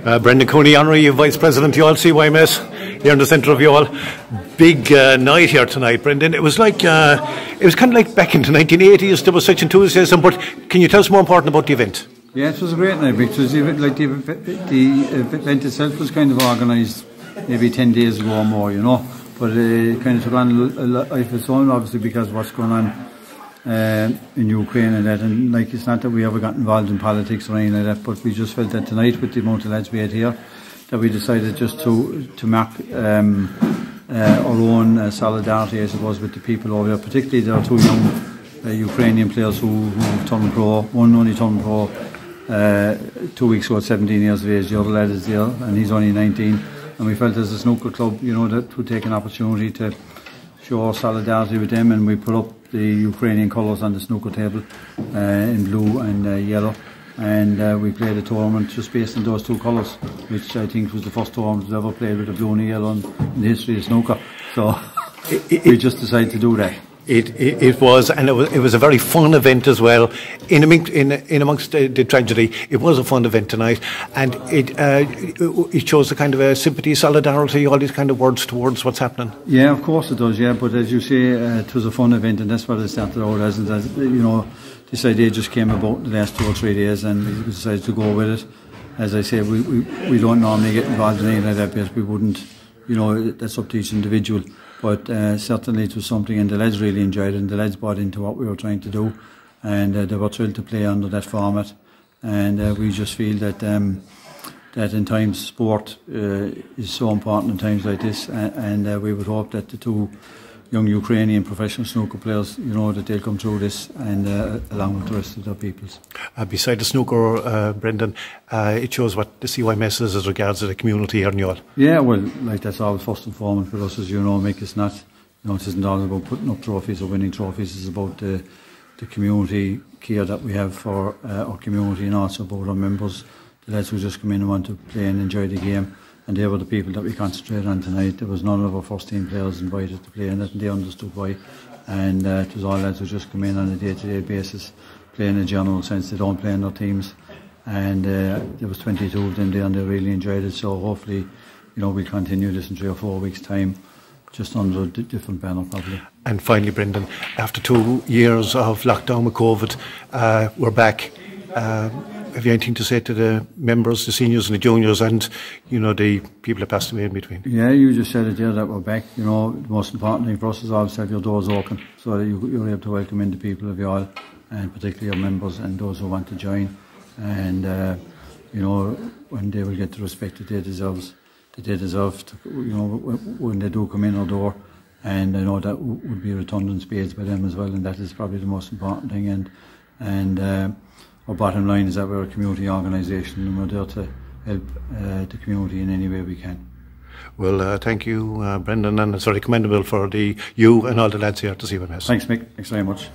Brendan Cooney, Honorary Vice President, Youghal C.Y.M.S, here in the centre of Youghal. Big night here tonight, Brendan. It was like, it was kind of like back into 1980s. There was such enthusiasm, but can you tell us more important about the event? Yeah, it was a great night because the event itself was kind of organised maybe 10 days ago or more, you know, but it kind of took on a life of its own, obviously, because of what's going on in Ukraine and that. And like, it's not that we ever got involved in politics or anything like that, but we just felt that tonight, with the amount of lads we had here, that we decided just to mark our own solidarity, I suppose, with the people over here. Particularly there are two young Ukrainian players who turned pro. One only turned pro 2 weeks ago at 17 years of age. The other lad is there and he's only 19. And we felt as a snooker club, you know, that would take an opportunity to show our solidarity with them, and we put up the Ukrainian colours on the snooker table in blue and yellow, and we played a tournament just based on those two colours, which I think was the first tournament we've ever played with a blue and a yellow in the history of snooker. So we just decided to do that. It was, and it was a very fun event as well. In amongst the tragedy, it was a fun event tonight, and it shows a kind of a sympathy, solidarity, all these kind of words towards what's happening. Yeah, of course it does. Yeah, but as you say, it was a fun event, and that's what it started out as. You know, this idea just came about the last 2 or 3 days, and we decided to go with it. As I say, we don't normally get involved in anything like that because we wouldn't. You know, that's up to each individual. But certainly it was something, and the lads really enjoyed it, and the lads bought into what we were trying to do, and they were thrilled to play under that format. And we just feel that that in times sport is so important in times like this, and we would hope that the two young Ukrainian professional snooker players, you know, that they'll come through this, and along with the rest of their peoples. Beside the snooker, Brendan, it shows what the CYMS is as regards to the community here in Youghal. Yeah, well, like that's always first and foremost for us, as you know, Mick. It's not, you know, it isn't all about putting up trophies or winning trophies. It's about the community care that we have for our community, and also about our members, the lads who just come in and want to play and enjoy the game. And they were the people that we concentrated on tonight. There was none of our first team players invited to play, and they understood why. And it was all lads who just come in on a day-to-day basis, play in a general sense. They don't play in their teams, and there was 22 of them there, and they really enjoyed it. So hopefully, you know, we'll continue this in 3 or 4 weeks' time, just under a different banner probably. And finally, Brendan, after 2 years of lockdown with COVID, we're back. Have you anything to say to the members, the seniors and the juniors, and, you know, the people that passed away in between? Yeah, you just said it there, that we're back. You know, the most important thing for us is always to have your doors open, so that you're able to welcome in the people of Youghal, and particularly your members and those who want to join. And you know, when they will get the respect that they deserve, to, you know, when they do come in our door. And I know that would be returned in spades by them as well, and that is probably the most important thing. And our bottom line is that we're a community organisation, and we're there to help the community in any way we can. Well, thank you, Brendan, and it's very commendable for you and all the lads here to CY.M.S. Thanks, Mick. Thanks very much.